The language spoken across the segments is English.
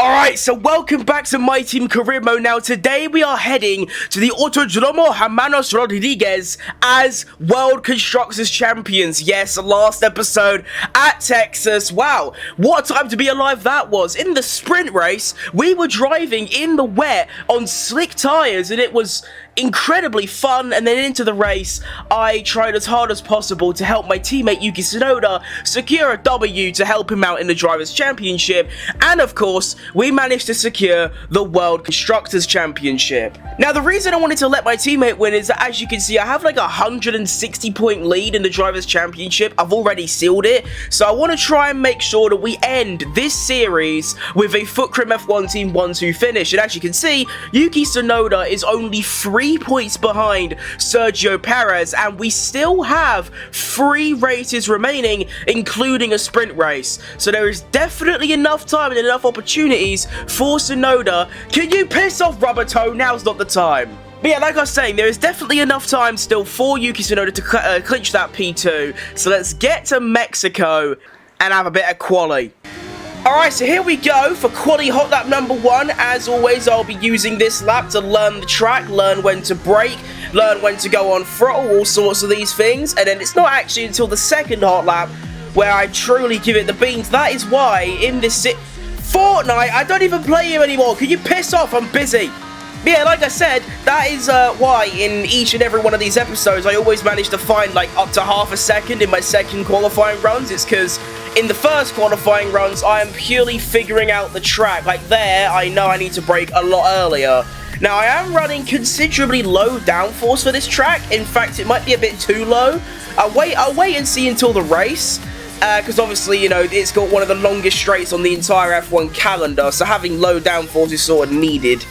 Alright, so welcome back to my team career mode. Now today we are heading to the Autodromo Hermanos Rodriguez as World Constructors Champions. Yes, last episode at Texas. Wow, what a time to be alive that was. In the sprint race, we were driving in the wet on slick tires and it was incredibly fun. And then into the race, I tried as hard as possible to help my teammate Yuki Tsunoda secure a W to help him out in the Drivers' Championship. And of course, we managed to secure the World Constructors Championship. Now, the reason I wanted to let my teammate win is that, as you can see, I have like a 160-point lead in the Drivers' Championship. I've already sealed it, so I want to try and make sure that we end this series with a Footcrim F1 Team 1-2 finish. And as you can see, Yuki Tsunoda is only 3 points behind Sergio Perez, and we still have 3 races remaining, including a sprint race. So there is definitely enough time and enough opportunities for Tsunoda. Can you piss off, Rubber Toe? Now's not the time. But yeah, like I was saying, there is definitely enough time still for Yuki Tsunoda to clinch that P2. So let's get to Mexico and have a bit of quali. Alright, so here we go for quali hot lap number 1. As always, I'll be using this lap to learn the track, learn when to brake, learn when to go on throttle, all sorts of these things. And then it's not actually until the second hot lap where I truly give it the beans. That is why in this Fortnite, I don't even play him anymore. Can you piss off? I'm busy. Yeah, like I said, that is why in each and every one of these episodes, I always manage to find like up to half a second in my second qualifying runs. It's because in the first qualifying runs, I am purely figuring out the track. Like there, I know I need to brake a lot earlier. Now, I am running considerably low downforce for this track. In fact, it might be a bit too low. I'll wait and see until the race. Because obviously, you know, it's got one of the longest straights on the entire F1 calendar. So having low downforce is sort of needed.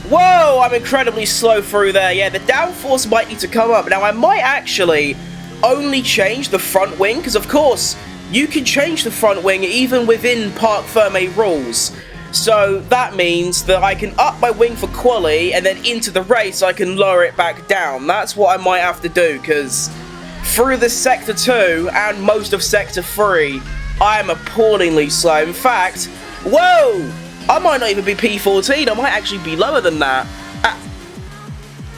Whoa, I'm incredibly slow through there. Yeah, the downforce might need to come up. Now, I might actually only change the front wing. Because, of course, you can change the front wing even within Parc Fermé rules. So that means that I can up my wing for quali, and then into the race I can lower it back down. That's what I might have to do, because through the Sector 2 and most of Sector 3, I am appallingly slow. In fact, whoa! I might not even be P14, I might actually be lower than that.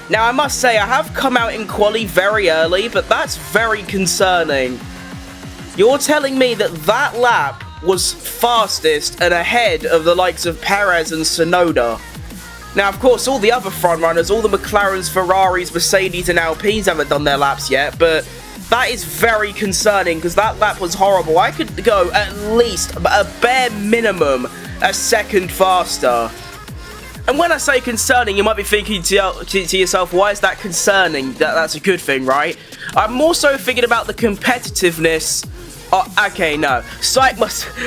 Now, I must say, I have come out in quali very early, but that's very concerning. You're telling me that that lap was fastest and ahead of the likes of Perez and Tsunoda. Now, of course, all the other front runners, all the McLarens, Ferraris, Mercedes and Alpines haven't done their laps yet, but that is very concerning because that lap was horrible. I could go at least a bare minimum a second faster. And when I say concerning, you might be thinking to yourself, why is that concerning? That's a good thing, right? I'm also thinking about the competitiveness. Oh, okay, no.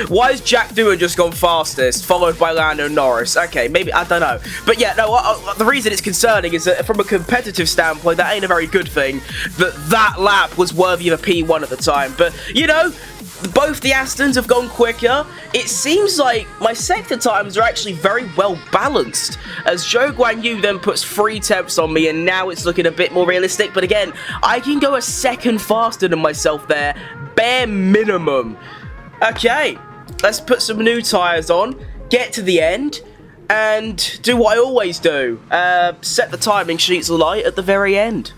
Why has Jack Doohan just gone fastest, followed by Lando Norris? Okay, maybe, I don't know. But yeah, no, the reason it's concerning is that from a competitive standpoint, that ain't a very good thing. That lap was worthy of a P1 at the time. But, you know, both the Astons have gone quicker. It seems like my sector times are actually very well balanced, as Zhou Guanyu then puts 3 temps on me, and now it's looking a bit more realistic. But again, I can go a second faster than myself there, bare minimum. Okay, let's put some new tyres on, get to the end, and do what I always do. Set the timing sheets alight at the very end.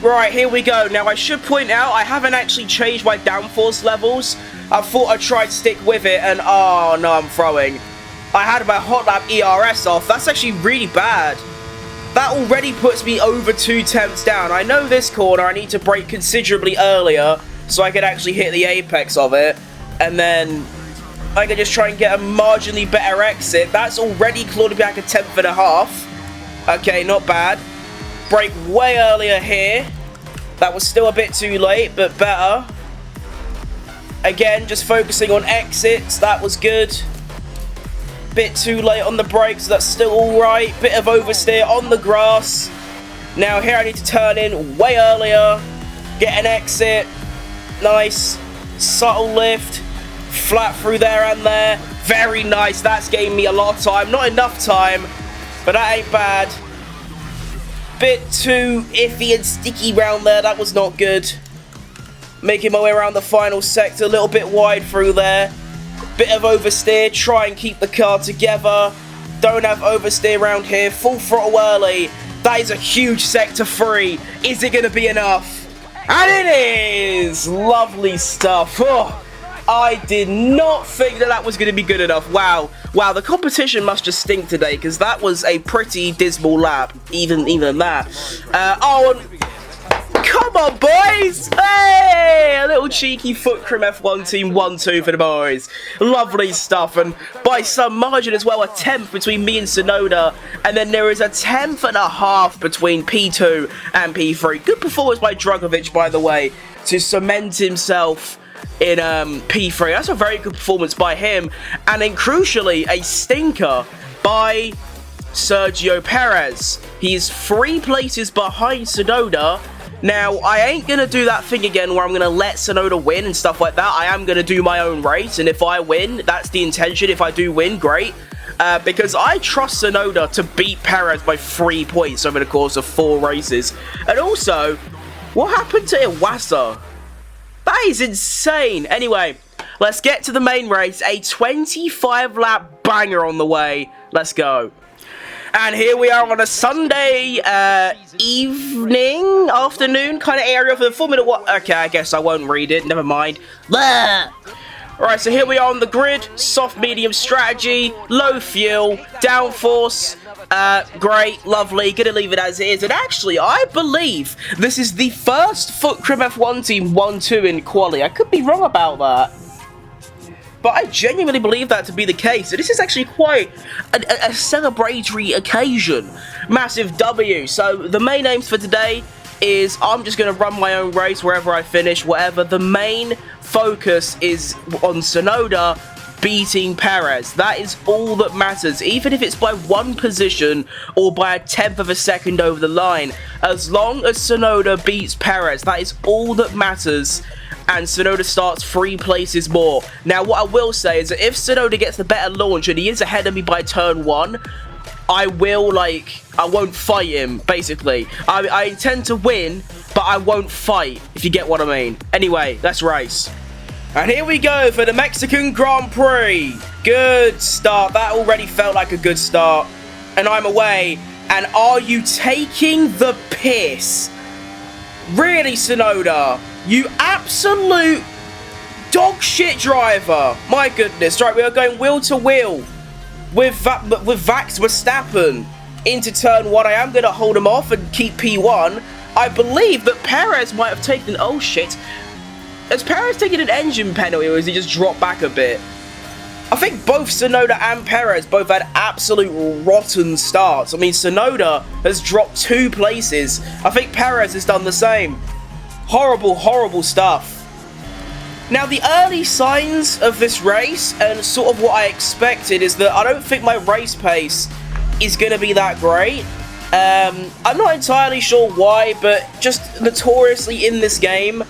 Right, here we go. Now, I should point out, I haven't actually changed my downforce levels. I thought I'd try to stick with it, and oh, no, I'm throwing. I had my hot lap ERS off. That's actually really bad. That already puts me over 2 temps down. I know this corner, I need to brake considerably earlier so I can actually hit the apex of it. And then I can just try and get a marginally better exit. That's already clawed me back a 10.5. Okay, not bad. Brake way earlier here. That was still a bit too late, but better. Again, just focusing on exits. That was good. Bit too late on the brakes. That's still alright. Bit of oversteer on the grass. Now here I need to turn in way earlier. Get an exit. Nice. Subtle lift. Flat through there and there. Very nice. That's gave me a lot of time. Not enough time, but that ain't bad. Bit too iffy and sticky round there. That was not good. Making my way around the final sector. A little bit wide through there. Bit of oversteer, try and keep the car together. Don't have oversteer around here. Full throttle early. That is a huge sector 3. Is it going to be enough? And it is! Lovely stuff. Oh, I did not think that was going to be good enough. Wow. Wow, the competition must just stink today, because that was a pretty dismal lap. Even that. Come on, boys! Hey! A little cheeky Foot Crim F1 team 1-2 for the boys. Lovely stuff. And by some margin as well, a 10th between me and Sonoda. And then there is a 10th and a half between P2 and P3. Good performance by Dragovic, by the way, to cement himself in P3. That's a very good performance by him. And then crucially, a stinker by Sergio Perez. He's 3 places behind Sonoda. Now, I ain't going to do that thing again where I'm going to let Sonoda win and stuff like that. I am going to do my own race, and if I win, that's the intention. If I do win, great. Because I trust Sonoda to beat Perez by 3 points over the course of 4 races. And also, what happened to Iwasa? That is insane. Anyway, let's get to the main race. A 25-lap banger on the way. Let's go. And here we are on a Sunday evening, afternoon kind of area for the Formula 1. Okay, I guess I won't read it. Never mind. Blah. Alright, so here we are on the grid. Soft, medium strategy. Low fuel. Downforce. Great. Lovely. Gonna leave it as it is. And actually, I believe this is the first Foot Crim F1 team 1-2 in quali. I could be wrong about that. But I genuinely believe that to be the case. So this is actually quite a celebratory occasion. Massive W. So the main aims for today is I'm just going to run my own race wherever I finish, whatever. The main focus is on Sonoda beating Perez. That is all that matters. Even if it's by 1 position or by a 10th of a second over the line. As long as Sonoda beats Perez, that is all that matters. And Sonoda starts 3 places more. Now, what I will say is that if Sonoda gets the better launch and he is ahead of me by turn 1, I won't fight him, basically. I intend to win, but I won't fight, if you get what I mean. Anyway, let's race. And here we go for the Mexican Grand Prix. Good start. That already felt like a good start. And I'm away. And are you taking the piss? Really, Sonoda? You absolute dog shit driver. My goodness. Right, we are going wheel to wheel with Vax Verstappen into turn 1. I am going to hold him off and keep P1. I believe that Perez might have taken... Oh, shit. Has Perez taken an engine penalty, or has he just dropped back a bit? I think both Sonoda and Perez both had absolute rotten starts. I mean, Sonoda has dropped 2 places. I think Perez has done the same. Horrible, horrible stuff. Now, the early signs of this race, and sort of what I expected, is that I don't think my race pace is going to be that great. I'm not entirely sure why, but just notoriously in this game,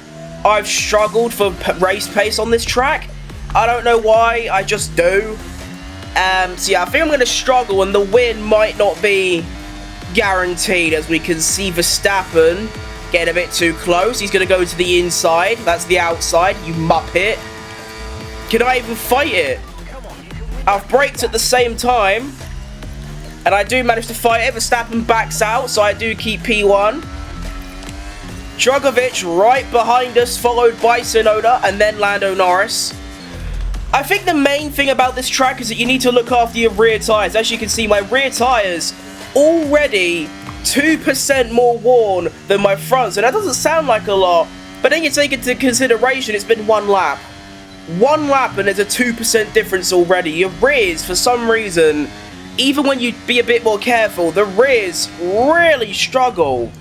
I've struggled for race pace on this track. I don't know why, I just do. So yeah, I think I'm going to struggle, and the win might not be guaranteed, as we can see Verstappen getting a bit too close. He's going to go to the inside. That's the outside, you muppet. Can I even fight it? I've braked at the same time, and I do manage to fight it. Verstappen backs out, so I do keep P1. Dragovic right behind us, followed by Sonoda, and then Lando Norris. I think the main thing about this track is that you need to look after your rear tyres. As you can see, my rear tyres already 2% more worn than my front. So that doesn't sound like a lot, but then you take into consideration it's been 1 lap. 1 lap and there's a 2% difference already. Your rears, for some reason, even when you be a bit more careful, the rears really struggle.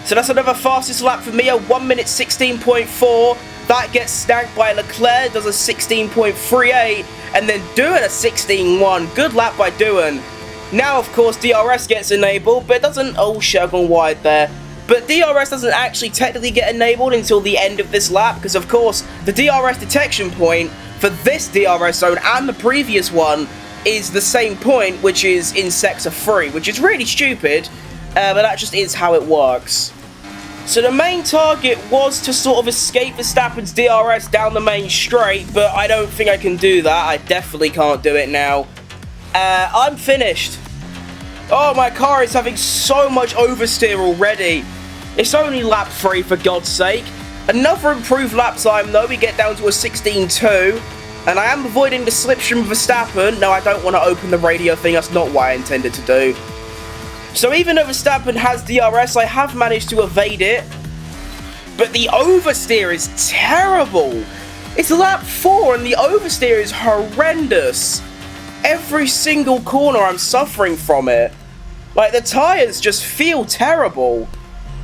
So that's another fastest lap for me, a 1 minute 16.4. That gets snagged by Leclerc, does a 16.38, and then Doohan a 16.1. Good lap by Doohan. Now, of course, DRS gets enabled, but it doesn't... Oh, shit, I've gone wide there. But DRS doesn't actually technically get enabled until the end of this lap, because, of course, the DRS detection point for this DRS zone and the previous one is the same point, which is in Sector 3, which is really stupid, but that just is how it works. So the main target was to sort of escape Verstappen's DRS down the main straight, but I don't think I can do that. I definitely can't do it now. I'm finished. Oh, my car is having so much oversteer already. It's only lap 3, for God's sake. Another improved lap time, though. We get down to a 16.2. And I am avoiding the slipstream of Verstappen. No, I don't want to open the radio thing. That's not what I intended to do. So even though Verstappen has DRS, I have managed to evade it. But the oversteer is terrible. It's lap 4 and the oversteer is horrendous. Every single corner I'm suffering from it. Like, the tyres just feel terrible.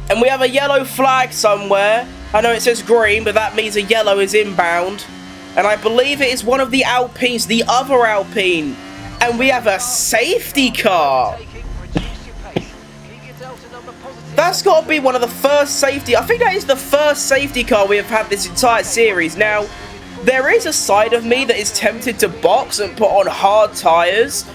And we have a yellow flag somewhere. I know it says green, but that means a yellow is inbound. And I believe it is one of the Alpines, the other Alpine. And we have a safety car. That's got to be one of the first safety... I think that is the first safety car we have had this entire series. Now, there is a side of me that is tempted to box and put on hard tyres.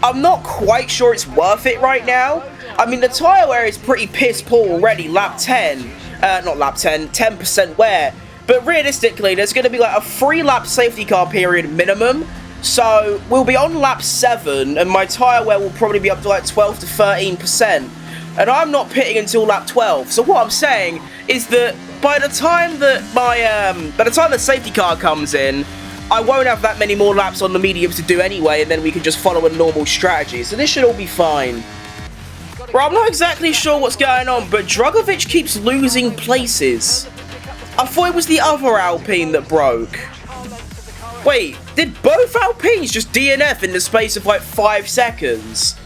I'm not quite sure it's worth it right now. I mean, the tyre wear is pretty piss poor already. Lap 10. Not lap 10. 10% wear. But realistically, there's going to be like a 3-lap safety car period minimum. So, we'll be on lap 7, and my tyre wear will probably be up to like 12 to 13%. And I'm not pitting until lap 12. So what I'm saying is that by the time that the safety car comes in, I won't have that many more laps on the mediums to do anyway, and then we can just follow a normal strategy. So this should all be fine. Well, I'm not exactly sure what's going on, but Drugovich keeps losing places. I thought it was the other Alpine that broke. Wait, did both Alpines just DNF in the space of like 5 seconds?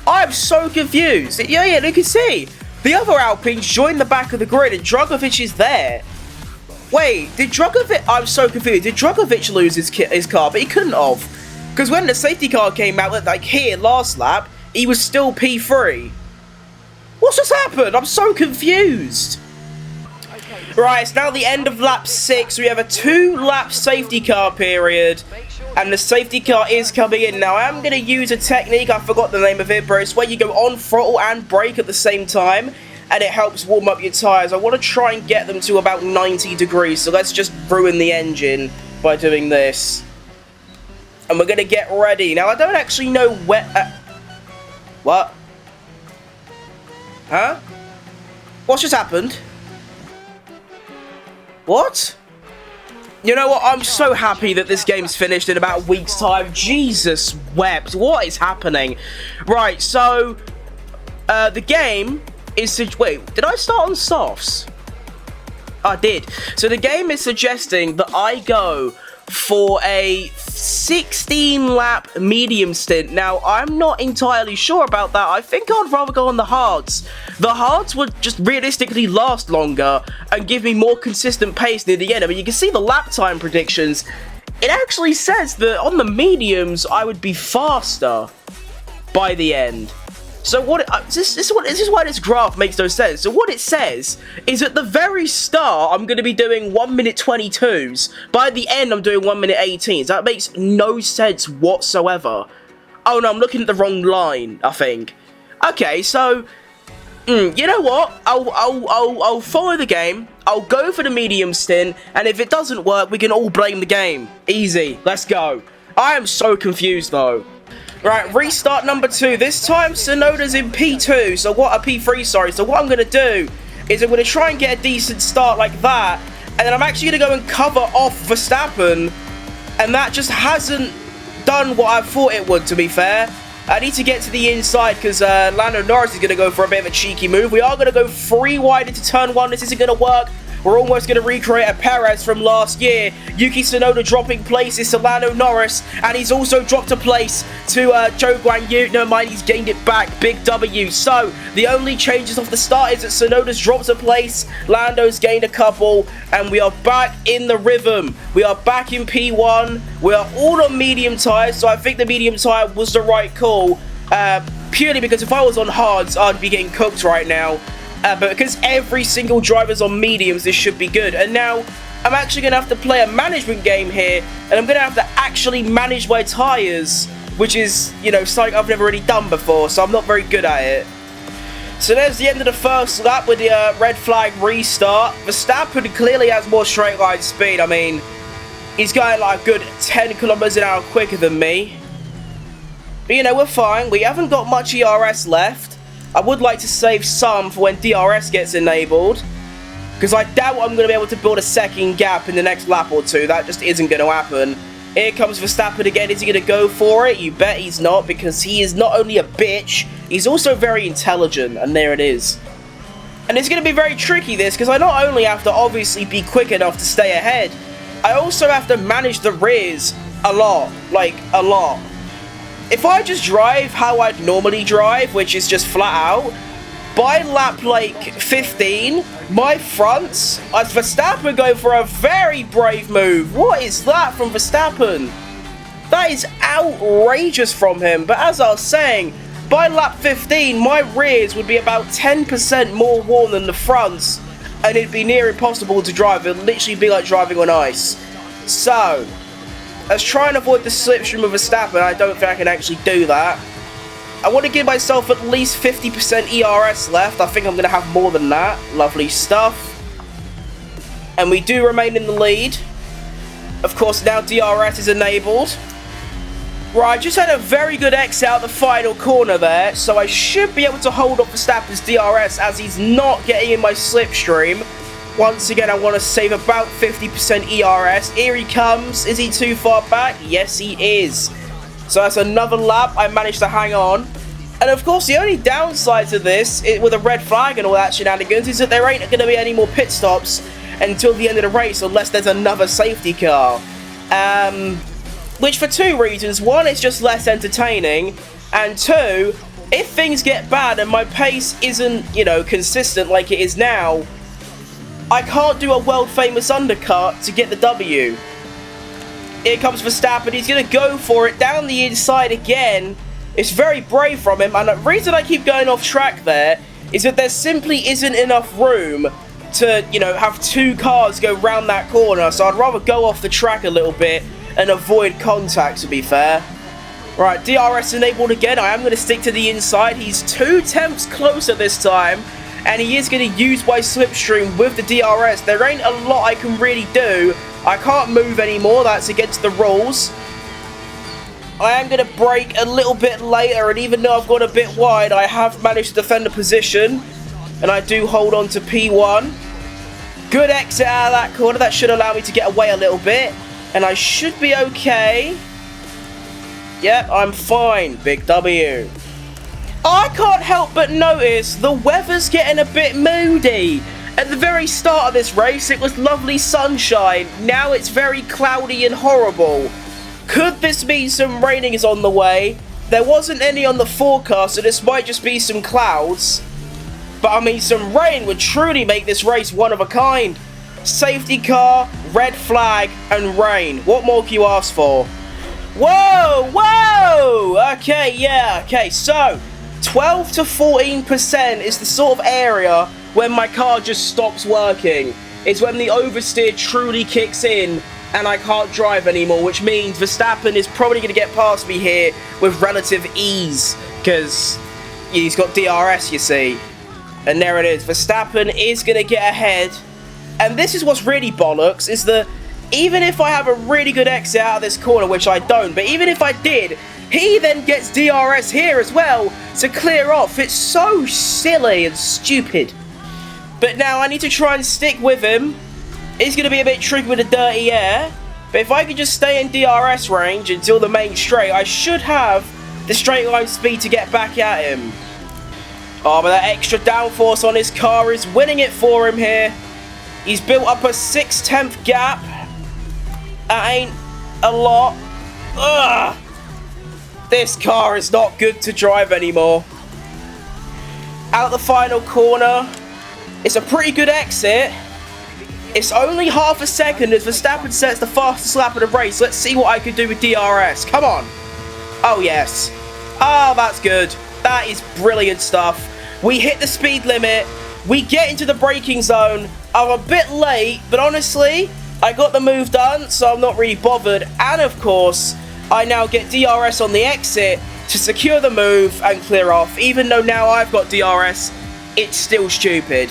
I'm so confused. Yeah, you can see. The other Alpines joined the back of the grid and Drugovich is there. Wait, did Drugovich... I'm so confused. Did Drugovich lose his car? But he couldn't have. Because when the safety car came out, like here, last lap, he was still P3. What's just happened? I'm so confused. Right, it's now the end of lap 6. We have a 2-lap safety car period. And the safety car is coming in. Now, I am going to use a technique, I forgot the name of it, but it's where you go on throttle and brake at the same time, and it helps warm up your tyres. I want to try and get them to about 90 degrees, so let's just ruin the engine by doing this. And we're going to get ready. Now, I don't actually know where... what? Huh? What's just happened? What? You know what? I'm so happy that this game's finished in about a week's time. Jesus wept. What is happening? Right, so... the game is... Wait, did I start on softs? I did. So the game is suggesting that I go for a 16-lap medium stint. Now, I'm not entirely sure about that. I think I'd rather go on the hards. The hards would just realistically last longer and give me more consistent pace near the end. I mean, you can see the lap time predictions. It actually says that on the mediums, I would be faster by the end. So what? This is why this graph makes no sense. So what it says is at the very start, I'm going to be doing 1 minute 22s. By the end, I'm doing 1 minute 18s. That makes no sense whatsoever. Oh no, I'm looking at the wrong line, I think. Okay, so you know what? I'll follow the game. I'll go for the medium stint, and if it doesn't work, we can all blame the game. Easy. Let's go. I am so confused though. Right, restart number 2. This time, Tsunoda's in P2. So what? P3, sorry. So what I'm going to do is I'm going to try and get a decent start like that. And then I'm actually going to go and cover off Verstappen. And that just hasn't done what I thought it would, to be fair. I need to get to the inside because Lando Norris is going to go for a bit of a cheeky move. We are going to go 3 wide into turn 1. This isn't going to work. We're almost going to recreate a Perez from last year. Yuki Tsunoda dropping places to Lando Norris. And he's also dropped a place to Zhou Guanyu. Never mind, he's gained it back. Big W. So, the only changes off the start is that Tsunoda's dropped a place. Lando's gained a couple. And we are back in the rhythm. We are back in P1. We are all on medium tyres. So, I think the medium tyre was the right call. Purely because if I was on hards, I'd be getting cooked right now. But because every single driver's on mediums, this should be good. And now, I'm actually going to have to play a management game here. And I'm going to have to actually manage my tyres. Which is, you know, something I've never really done before. So I'm not very good at it. So there's the end of the first lap with the red flag restart. Verstappen clearly has more straight line speed. I mean, he's going like a good 10 kilometers an hour quicker than me. But, you know, we're fine. We haven't got much ERS left. I would like to save some for when DRS gets enabled, because I doubt I'm going to be able to build a second gap in the next lap or two. That just isn't going to happen. Here comes Verstappen again. Is he going to go for it? You bet he's not, because he is not only a bitch, he's also very intelligent, and there it is. And it's going to be very tricky, this, because I not only have to obviously be quick enough to stay ahead, I also have to manage the rears a lot. Like, a lot. If I just drive how I'd normally drive, which is just flat out, by lap, like, 15, my fronts, as Verstappen go for a very brave move. What is that from Verstappen? That is outrageous from him. But as I was saying, by lap 15, my rears would be about 10% more worn than the fronts, and it'd be near impossible to drive. It'd literally be like driving on ice. So, let's try and avoid the slipstream of Verstappen. I don't think I can actually do that. I want to give myself at least 50% ERS left. I think I'm going to have more than that. Lovely stuff. And we do remain in the lead. Of course, now DRS is enabled. Right, I just had a very good exit out the final corner there, so I should be able to hold off Verstappen's DRS as he's not getting in my slipstream. Once again, I want to save about 50% ERS. Here he comes. Is he too far back? Yes, he is. So that's another lap. I managed to hang on. And of course, the only downside to this, with a red flag and all that shenanigans, is that there ain't going to be any more pit stops until the end of the race, unless there's another safety car. Which for two reasons. One, it's just less entertaining. And two, if things get bad and my pace isn't, you know, consistent like it is now, I can't do a world-famous undercut to get the W. Here comes Verstappen. He's going to go for it down the inside again. It's very brave from him. And the reason I keep going off track there is that there simply isn't enough room to, you know, have two cars go round that corner. So I'd rather go off the track a little bit and avoid contact, to be fair. Right, DRS enabled again. I am going to stick to the inside. He's 2 tenths closer this time. And he is going to use my slipstream with the DRS. There ain't a lot I can really do. I can't move anymore. That's against the rules. I am going to brake a little bit later. And even though I've got a bit wide, I have managed to defend the position. And I do hold on to P1. Good exit out of that corner. That should allow me to get away a little bit. And I should be okay. Yep, I'm fine. Big W. I can't help but notice the weather's getting a bit moody. At the very start of this race, it was lovely sunshine. Now it's very cloudy and horrible. Could this mean some raining is on the way? There wasn't any on the forecast, so this might just be some clouds. But I mean, some rain would truly make this race one of a kind. Safety car, red flag, and rain. What more can you ask for? Whoa, whoa! Okay, yeah, okay, so 12 to 14% is the sort of area when my car just stops working. It's when the oversteer truly kicks in and I can't drive anymore, which means Verstappen is probably going to get past me here with relative ease, because he's got DRS, you see. And there it is. Verstappen is going to get ahead. And this is what's really bollocks, is that even if I have a really good exit out of this corner, which I don't, but even if I did, he then gets DRS here as well to clear off. It's so silly and stupid. But now I need to try and stick with him. It's going to be a bit tricky with the dirty air. But if I could just stay in DRS range until the main straight, I should have the straight line speed to get back at him. Oh, but that extra downforce on his car is winning it for him here. He's built up a 6/10 gap. That ain't a lot. Ugh. This car is not good to drive anymore. Out the final corner. It's a pretty good exit. It's only half a second as Verstappen sets the fastest lap of the race. Let's see what I can do with DRS. Come on. Oh, yes. Oh, that's good. That is brilliant stuff. We hit the speed limit. We get into the braking zone. I'm a bit late, but honestly, I got the move done, so I'm not really bothered. And of course, I now get DRS on the exit to secure the move and clear off. Even though now I've got DRS, it's still stupid.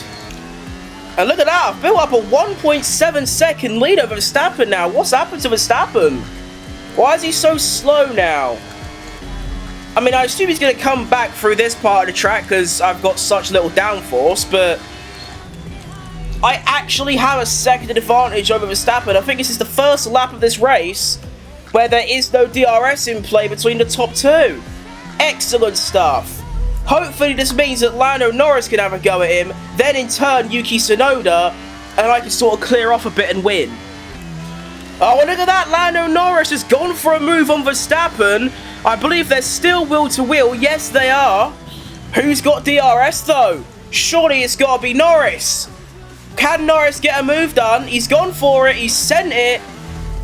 And look at that, I've built up a 1.7 second lead over Verstappen now. What's happened to Verstappen? Why is he so slow now? I mean, I assume he's going to come back through this part of the track because I've got such little downforce, but I actually have a second advantage over Verstappen. I think this is the first lap of this race where there is no DRS in play between the top two. Excellent stuff. Hopefully this means that Lando Norris can have a go at him, then in turn Yuki Tsunoda, and I can sort of clear off a bit and win. Oh, and look at that, Lando Norris has gone for a move on Verstappen. I believe they're still wheel to wheel. Yes, they are. Who's got DRS though? Surely it's got to be Norris. Can Norris get a move done? He's gone for it. He's sent it.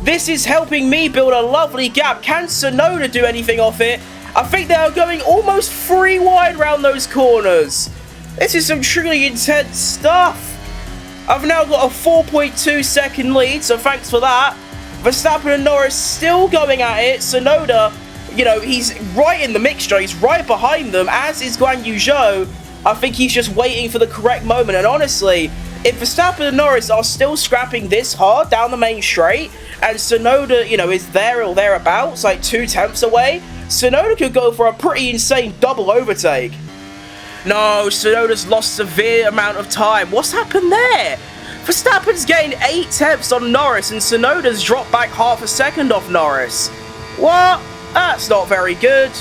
This is helping me build a lovely gap. Can Tsunoda do anything off it? I think they are going almost 3 wide round those corners. This is some truly intense stuff. I've now got a 4.2 second lead, so thanks for that. Verstappen and Norris still going at it. Tsunoda, you know, he's right in the mixture. He's right behind them, as is Guan Yu Zhou. I think he's just waiting for the correct moment. And honestly, if Verstappen and Norris are still scrapping this hard down the main straight, and Tsunoda, you know, is there or thereabouts, like 2 tenths away, Tsunoda could go for a pretty insane double overtake. No, Tsunoda's lost severe amount of time. What's happened there? Verstappen's gained 8 tenths on Norris and Tsunoda's dropped back half a second off Norris. What? That's not very good.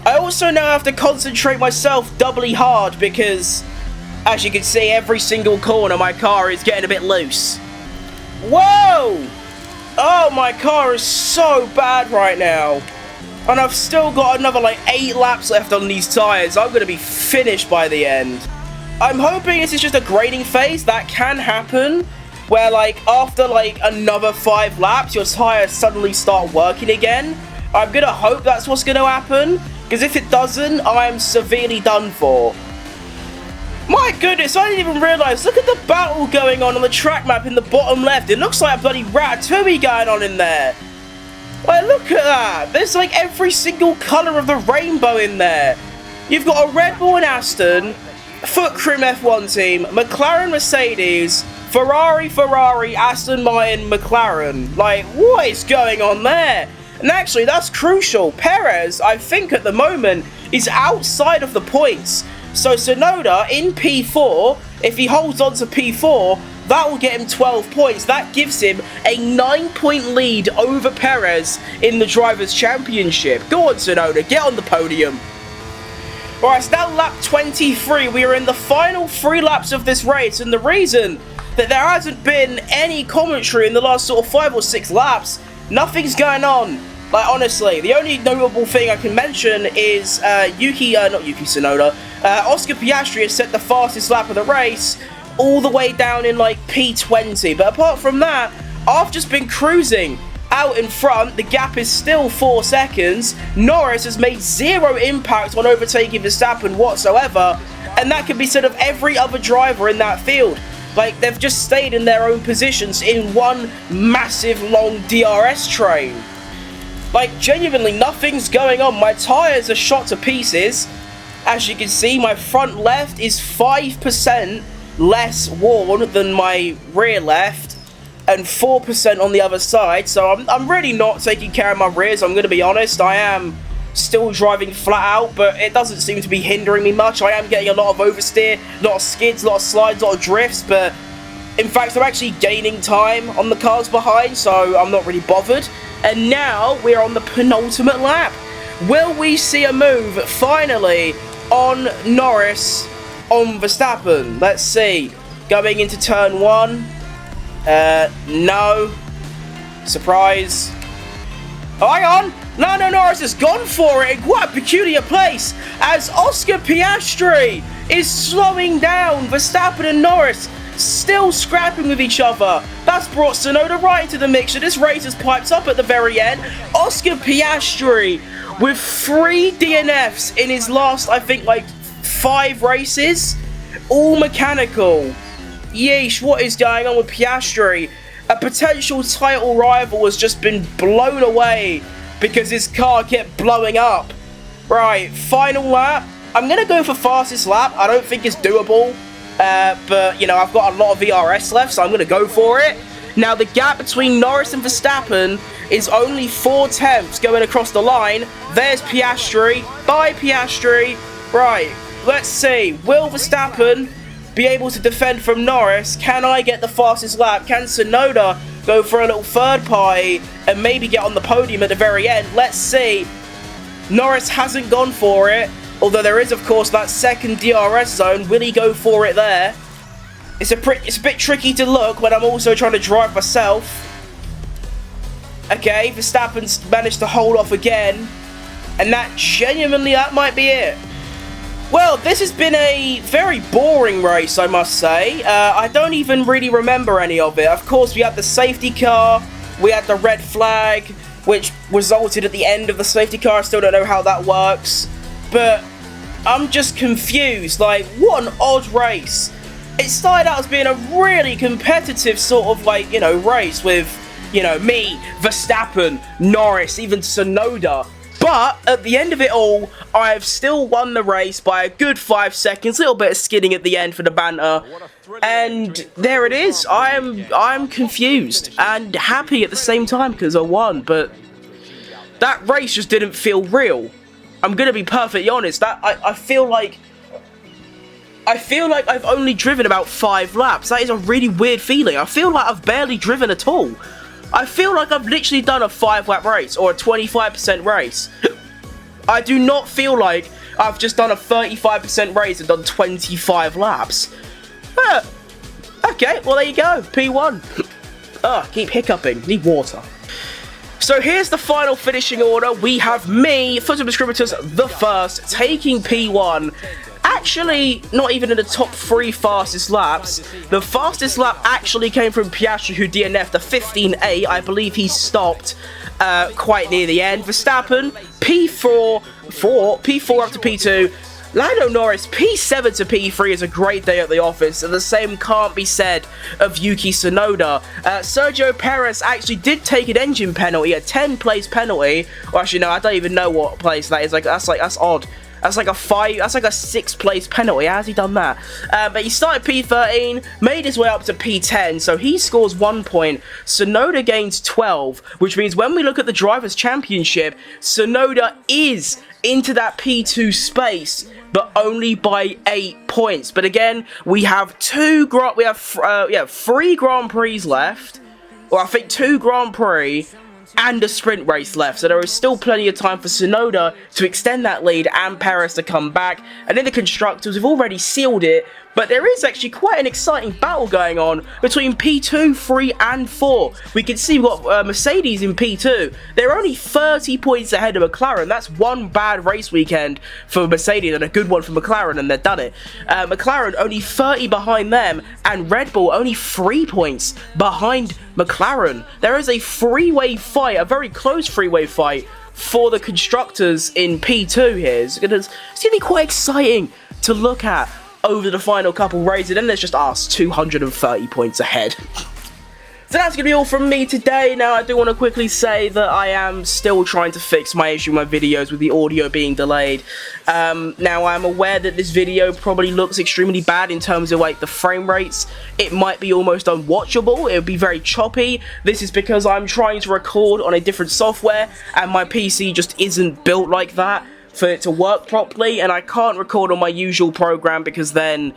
I also now have to concentrate myself doubly hard because, as you can see, every single corner my car is getting a bit loose. Whoa! Oh, my car is so bad right now. And I've still got another like 8 laps left on these tyres. I'm going to be finished by the end. I'm hoping this is just a grading phase. That can happen. Where like after like another 5 laps, your tyres suddenly start working again. I'm going to hope that's what's going to happen. Because if it doesn't, I am severely done for. My goodness, I didn't even realise. Look at the battle going on the track map in the bottom left. It looks like a bloody Ratatouille going on in there. Like, look at that. There's like every single colour of the rainbow in there. You've got a Red Bull and Aston, Foot Crim F1 team, McLaren Mercedes, Ferrari, Aston Martin, McLaren. Like, what is going on there? And actually, that's crucial. Perez, I think at the moment, is outside of the points. So Tsunoda in P4, if he holds on to P4, that will get him 12 points. That gives him a 9-point lead over Perez in the Drivers' Championship. Go on, Tsunoda, get on the podium. Alright, it's now lap 23. We are in the final 3 laps of this race, and the reason that there hasn't been any commentary in the last sort of 5 or 6 laps, nothing's going on. Like, honestly, the only notable thing I can mention is Oscar Piastri has set the fastest lap of the race all the way down in like P20. But apart from that, I've just been cruising out in front. The gap is still 4 seconds. Norris has made 0 impact on overtaking Verstappen whatsoever. And that can be said of every other driver in that field. Like, they've just stayed in their own positions in one massive long DRS train. Like, genuinely, nothing's going on. My tyres are shot to pieces. As you can see, my front left is 5% less worn than my rear left, and 4% on the other side. So I'm really not taking care of my rears, I'm going to be honest. I am still driving flat out, but it doesn't seem to be hindering me much. I am getting a lot of oversteer, a lot of skids, a lot of slides, a lot of drifts, but in fact, I'm actually gaining time on the cars behind, so I'm not really bothered. And now we're on the penultimate lap. Will we see a move, finally, on Norris on Verstappen? Let's see. Going into turn 1. No. Surprise. Oh, hang on. Lando Norris has gone for it. What a peculiar place. As Oscar Piastri is slowing down Verstappen and Norris, still scrapping with each other. That's brought Tsunoda right into the mixture. This race has piped up at the very end. Oscar Piastri with 3 DNFs in his last, I think, like 5 races. All mechanical. Yeesh, what is going on with Piastri? A potential title rival has just been blown away because his car kept blowing up. Right, final lap. I'm going to go for fastest lap. I don't think it's doable. But, you know, I've got a lot of VRS left, so I'm going to go for it. Now, the gap between Norris and Verstappen is only 4/10 going across the line. There's Piastri. Bye, Piastri. Right, let's see. Will Verstappen be able to defend from Norris? Can I get the fastest lap? Can Tsunoda go for a little third party and maybe get on the podium at the very end? Let's see. Norris hasn't gone for it, although there is, of course, that second DRS zone. Will he go for it there? It's a bit tricky to look when I'm also trying to drive myself. Okay, Verstappen's managed to hold off again, and that might be it. Well, this has been a very boring race, I must say. I don't even really remember any of it. Of course, we had the safety car, we had the red flag, which resulted at the end of the safety car. I still don't know how that works, but I'm just confused. Like, what an odd race. It started out as being a really competitive sort of, like, you know, race with, you know, me, Verstappen, Norris, even Tsunoda. But at the end of it all, I've still won the race by a good 5 seconds. A little bit of skidding at the end for the banter. And there it is. I'm confused and happy at the same time because I won. But that race just didn't feel real. I'm going to be perfectly honest. I feel like I've only driven about 5 laps. That is a really weird feeling. I feel like I've barely driven at all. I feel like I've literally done a 5-lap race or a 25% race. I do not feel like I've just done a 35% race and done 25 laps. Okay, well there you go. P1. Ugh, keep hiccuping. Need water. So here's the final finishing order. We have me, Foot of Distributors, the first, taking P1. Actually, not even in the top 3 fastest laps. The fastest lap actually came from Piastri, who DNF'd a 15.8. I believe he stopped quite near the end. Verstappen, P4 up to P2. Lando Norris, P7 to P3 is a great day at the office, and the same can't be said of Yuki Tsunoda. Sergio Perez actually did take an engine penalty, a 10-place penalty. Well, actually, no, I don't even know what place that is. That's odd. That's like a 6-place penalty. How has he done that? But he started P13, made his way up to P10, so he scores 1 point. Tsunoda gains 12, which means when we look at the Drivers' Championship, Tsunoda is into that P2 space, but only by 8 points. But again, we have 3 Grand Prix left. Well, I think 2 Grand Prix and a sprint race left, so there is still plenty of time for Tsunoda to extend that lead and Perez to come back. And in the Constructors, we've already sealed it, but there is actually quite an exciting battle going on between P2, 3 and 4. We can see we've got Mercedes in P2. They're only 30 points ahead of McLaren. That's one bad race weekend for Mercedes and a good one for McLaren, and they've done it. McLaren only 30 behind them, and Red Bull only 3 points behind McLaren. There is a three-way fight, a very close three-way fight for the Constructors in P2 here. It's going to be quite exciting to look at over the final couple races, and then there's just us, 230 points ahead. So that's going to be all from me today. Now, I do want to quickly say that I am still trying to fix my issue with my videos with the audio being delayed. Now, I'm aware that this video probably looks extremely bad in terms of, like, the frame rates. It might be almost unwatchable. It would be very choppy. This is because I'm trying to record on a different software, and my PC just isn't built like that for it to work properly, and I can't record on my usual program because then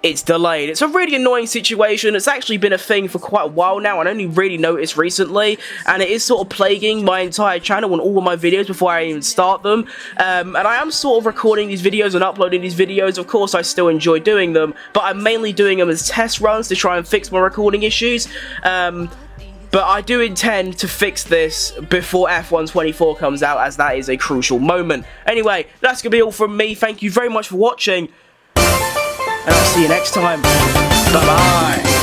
it's delayed. It's a really annoying situation. It's actually been a thing for quite a while now, and I only really noticed recently, and it is sort of plaguing my entire channel and all of my videos before I even start them. And I am sort of recording these videos and uploading these videos. Of course, I still enjoy doing them, but I'm mainly doing them as test runs to try and fix my recording issues. But I do intend to fix this before F1 24 comes out, as that is a crucial moment. Anyway, that's going to be all from me. Thank you very much for watching, and I'll see you next time. Bye-bye.